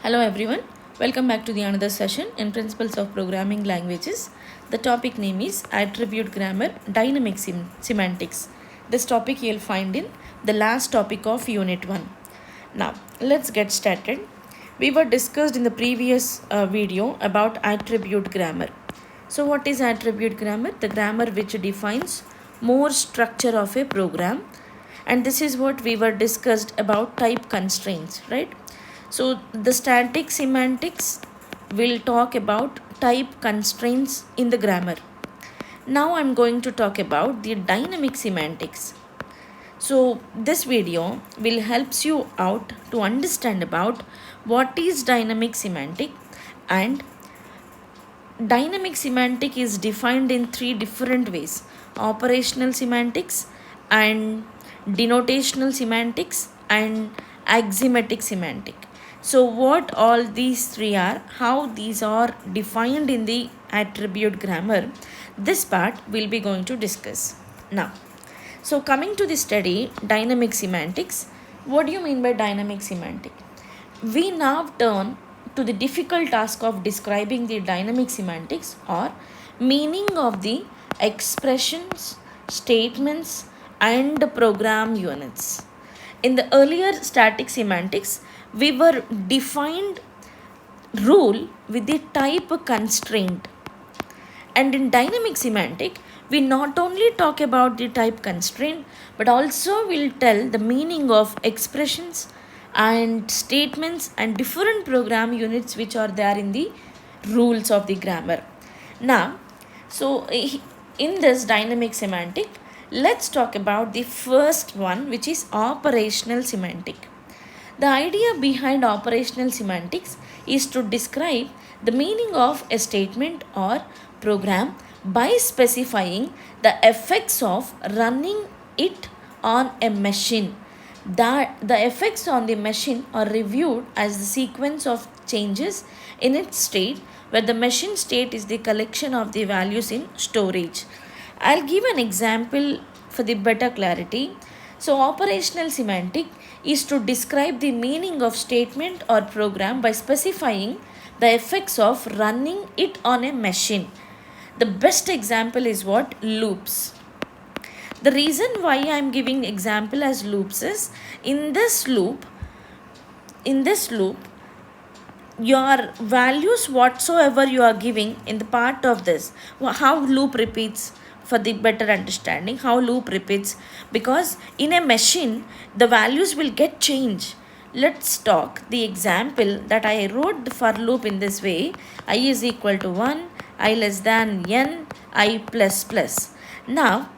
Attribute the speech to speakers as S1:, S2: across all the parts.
S1: Hello everyone, welcome back to the another session in Principles of Programming Languages. The topic name is Attribute Grammar Dynamic Semantics. This topic you'll find in the last topic of Unit 1. Now, let's get started. We were discussed in the previous video about attribute grammar. So what is attribute grammar? The grammar which defines more structure of a program, and this is what we were discussed about type constraints, right? So the static semantics will talk about type constraints in the grammar. Now I'm going to talk about the dynamic semantics. So this video will helps you out to understand about what is dynamic semantic, and dynamic semantic is defined in three different ways: operational semantics and denotational semantics and axiomatic semantic. So what all these three are, how these are defined in the attribute grammar, this part we'll be going to discuss now. So coming to the study dynamic semantics, what do you mean by dynamic semantic? We now turn to the difficult task of describing the dynamic semantics or meaning of the expressions, statements and program units. In the earlier static semantics, we were defined rule with the type constraint. And in dynamic semantic, we not only talk about the type constraint, but also will tell the meaning of expressions and statements and different program units which are there in the rules of the grammar. Now, so in this dynamic semantic, let's talk about the first one, which is operational semantic. The idea behind operational semantics is to describe the meaning of a statement or program by specifying the effects of running it on a machine. That the effects on the machine are reviewed as the sequence of changes in its state, where the machine state is the collection of the values in storage. I'll give an example for the better clarity. So operational semantic is to describe the meaning of statement or program by specifying the effects of running it on a machine. The best example is what? Loops. The reason why I am giving example as loops is in this loop, your values whatsoever you are giving in the part of this, how loop repeats, for the better understanding how loop repeats, because in a machine the values will get changed. Let's talk the example that I wrote the for loop in this way: I is equal to 1, I less than n, I plus plus. Now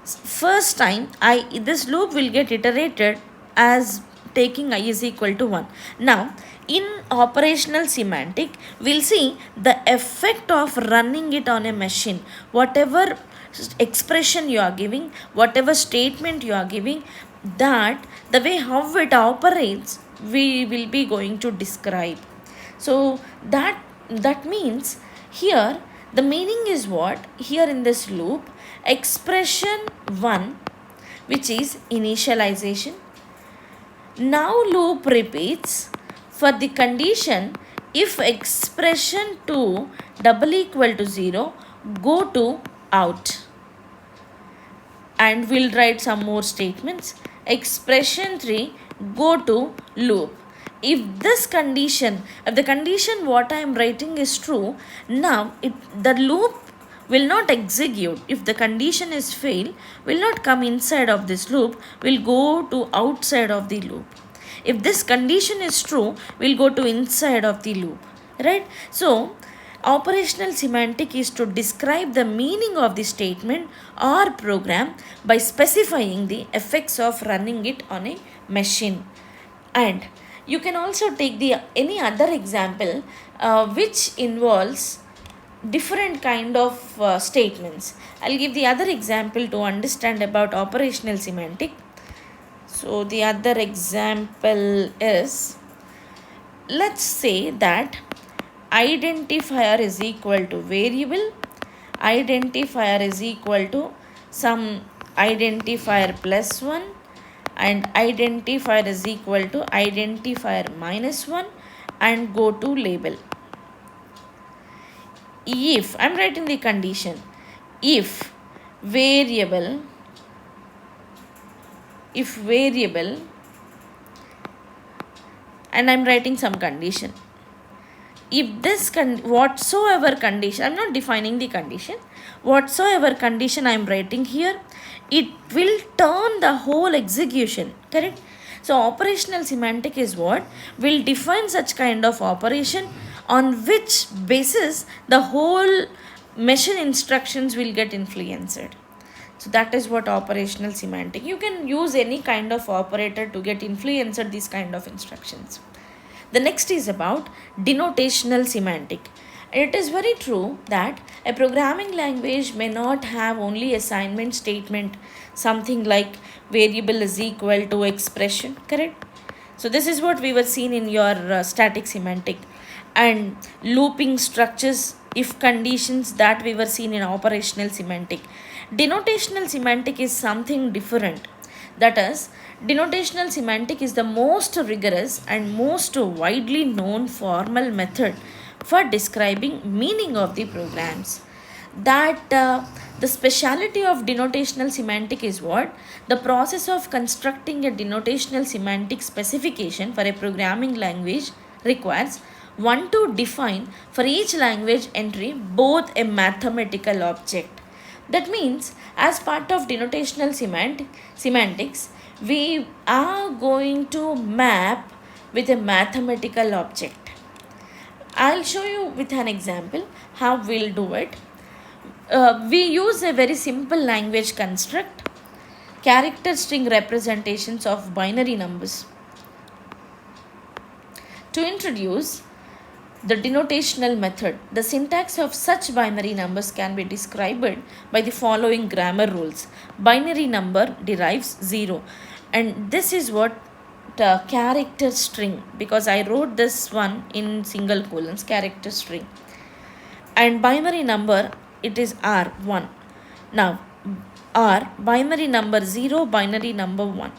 S1: first time this loop will get iterated as taking I is equal to 1. Now in operational semantic, we'll see the effect of running it on a machine. Whatever expression you are giving, whatever statement you are giving, that the way how it operates, we will be going to describe. So that means here the meaning is what? Here in this loop, expression 1, which is initialization. Now loop repeats for the condition if expression 2 double equal to 0, go to out. And we'll write some more statements. Expression 3, go to loop. If this condition, if the condition what I am writing is true, now the loop will not execute. If the condition is fail, will not come inside of this loop, will go to outside of the loop. If this condition is true, we'll go to inside of the loop, right? So operational semantic is to describe the meaning of the statement or program by specifying the effects of running it on a machine. And you can also take the any other example which involves different kind of statements. I'll give the other example to understand about operational semantic. So the other example is, let's say that identifier is equal to variable, identifier is equal to some identifier plus 1, and identifier is equal to identifier minus 1, and go to label. If I'm writing the condition, if variable and I'm writing some condition. If this whatsoever condition, I'm not defining the condition, whatsoever condition I'm writing here, it will turn the whole execution, correct? So operational semantic is what will define such kind of operation on which basis the whole machine instructions will get influenced. So that is what operational semantic. You can use any kind of operator to get influenced these kind of instructions. The next is about denotational semantic. It is very true that a programming language may not have only assignment statement, something like variable is equal to expression, correct? So this is what we were seeing in your static semantic, and looping structures, if conditions, that we were seen in operational semantic. Denotational semantic is something different. That is, denotational semantic is the most rigorous and most widely known formal method for describing meaning of the programs. That the speciality of denotational semantic is what? The process of constructing a denotational semantic specification for a programming language requires one to define for each language entry both a mathematical object. That means, as part of denotational semantics, we are going to map with a mathematical object. I'll show you with an example how we'll do it. We use a very simple language construct, character string representations of binary numbers, to introduce the denotational method. The syntax of such binary numbers can be described by the following grammar rules. Binary number derives 0, and this is what the character string, because I wrote this one in single colons, character string, and binary number, it is R1. Now R, binary number 0, binary number 1.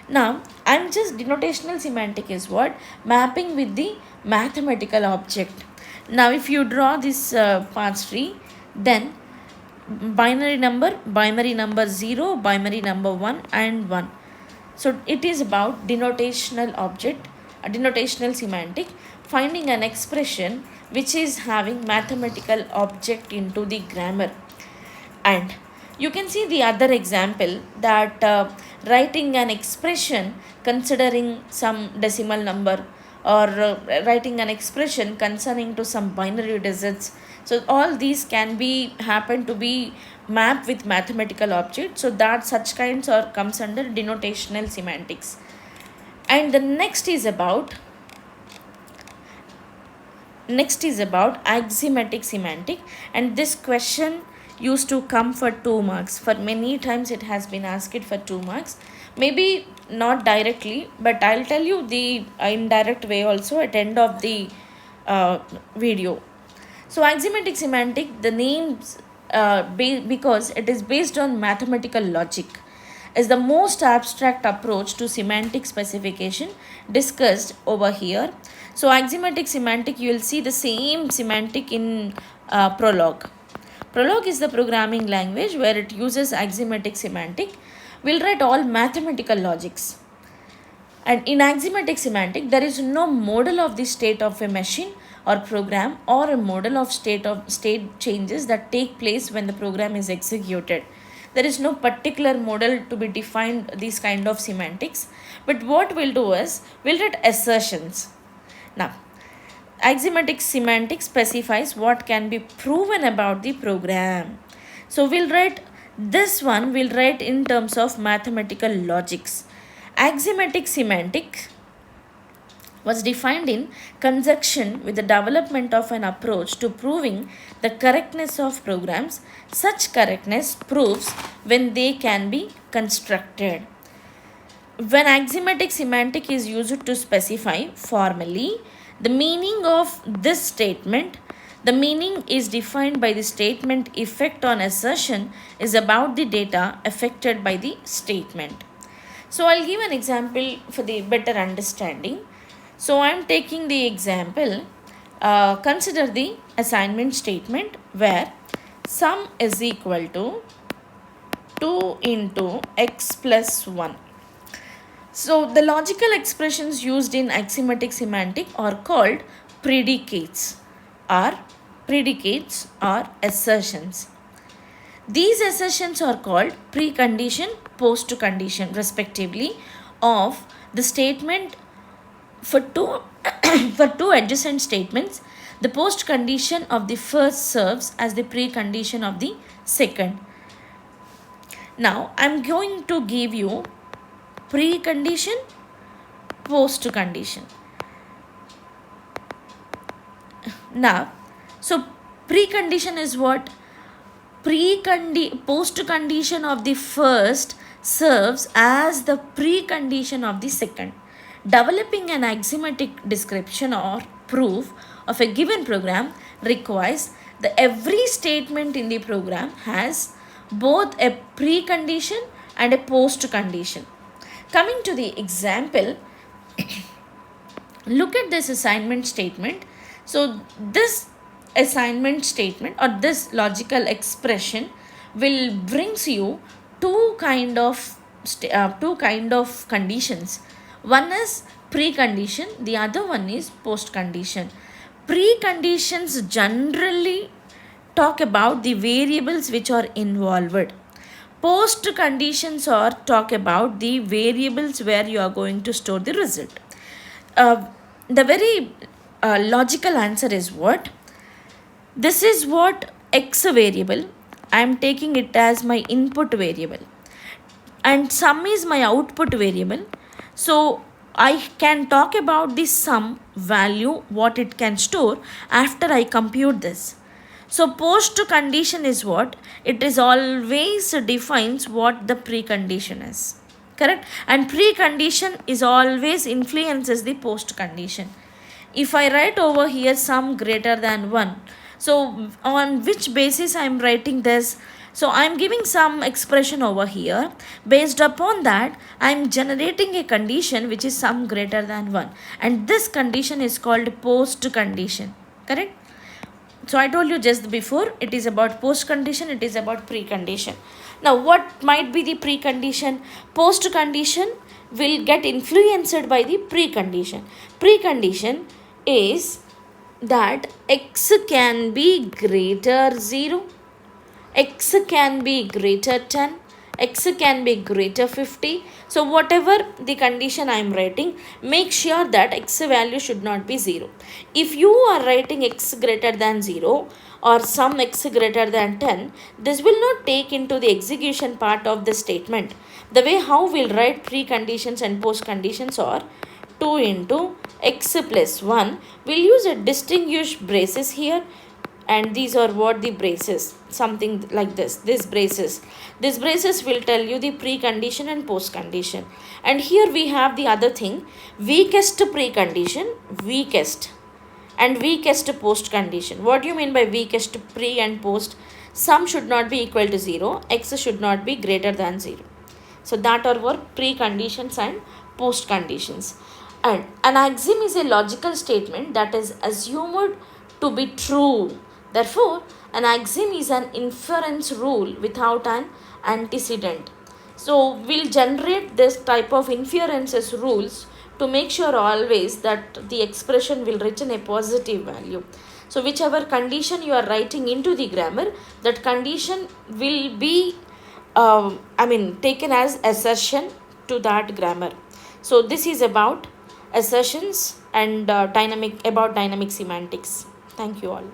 S1: Now I'm just denotational semantic is what? Mapping with the mathematical object. Now if you draw this parts tree, then binary number 0, binary number 1 and 1. So it is about denotational object, denotational semantic, finding an expression which is having mathematical object into the grammar. And you can see the other example, that writing an expression considering some decimal number, or writing an expression concerning to some binary digits. So all these can be happen to be mapped with mathematical object. So that such kinds are comes under denotational semantics. And the next is about axiomatic semantic, and this question used to come for 2 marks. For many times it has been asked for 2 marks. Maybe not directly, but I'll tell you the indirect way also at end of the video. So axiomatic semantic, the names because it is based on mathematical logic, is the most abstract approach to semantic specification discussed over here. So axiomatic semantic, you will see the same semantic in Prolog. Prolog is the programming language where it uses axiomatic semantic. We'll write all mathematical logics. And in axiomatic semantic, there is no model of the state of a machine or program, or a model of state changes that take place when the program is executed. There is no particular model to be defined these kind of semantics. But what we'll do is, we'll write assertions. Now, axiomatic semantics specifies what can be proven about the program. So we'll write this one, we'll write in terms of mathematical logics. Axiomatic semantic was defined in conjunction with the development of an approach to proving the correctness of programs. Such correctness proves when they can be constructed. When axiomatic semantic is used to specify formally the meaning of this statement, the meaning is defined by the statement effect on assertion is about the data affected by the statement. So I'll give an example for the better understanding. So I am taking the example. Consider the assignment statement where sum is equal to 2 into x plus 1. So the logical expressions used in axiomatic semantic are called predicates or assertions. These assertions are called precondition, post-condition respectively of the statement for two for two adjacent statements. The post-condition of the first serves as the precondition of the second. Now I am going to give you precondition, post-condition. Now, so precondition is what? Post-condition of the first serves as the precondition of the second. Developing an axiomatic description or proof of a given program requires that every statement in the program has both a precondition and a post-condition. Coming to the example, look at this assignment statement. So this assignment statement or this logical expression will brings you two kind of conditions. One is precondition, the other one is post-condition. Preconditions generally talk about the variables which are involved. Post conditions or talk about the variables where you are going to store the result. The very logical answer is what? This is what x variable. I am taking it as my input variable. And sum is my output variable. So I can talk about the sum value, what it can store after I compute this. So post condition is what? It is always defines what the precondition is. Correct? And precondition is always influences the post condition. If I write over here sum greater than 1, so on which basis I am writing this? So I am giving some expression over here. Based upon that, I am generating a condition which is sum greater than 1. And this condition is called post condition. Correct? So I told you just before, it is about post condition, it is about precondition. Now what might be the precondition? Post condition will get influenced by the precondition. Precondition is that x can be greater 0, x can be greater 10, x can be greater 50. So whatever the condition I am writing, make sure that x value should not be 0. If you are writing x greater than 0 or some x greater than 10, this will not take into the execution part of the statement. The way how we'll write preconditions and post conditions are 2 into x plus 1. We'll use a distinguish braces here. And these are what the braces, something like this braces will tell you the precondition and post condition. And here we have the other thing, weakest precondition, weakest post condition. What do you mean by weakest pre and post? Sum should not be equal to 0, x should not be greater than 0. So that are what preconditions and post conditions. And an axiom is a logical statement that is assumed to be true. Therefore, an axiom is an inference rule without an antecedent. So, we'll generate this type of inferences rules to make sure always that the expression will return a positive value. So, whichever condition you are writing into the grammar, that condition will be taken as assertion to that grammar. So, this is about assertions and dynamic semantics. Thank you all.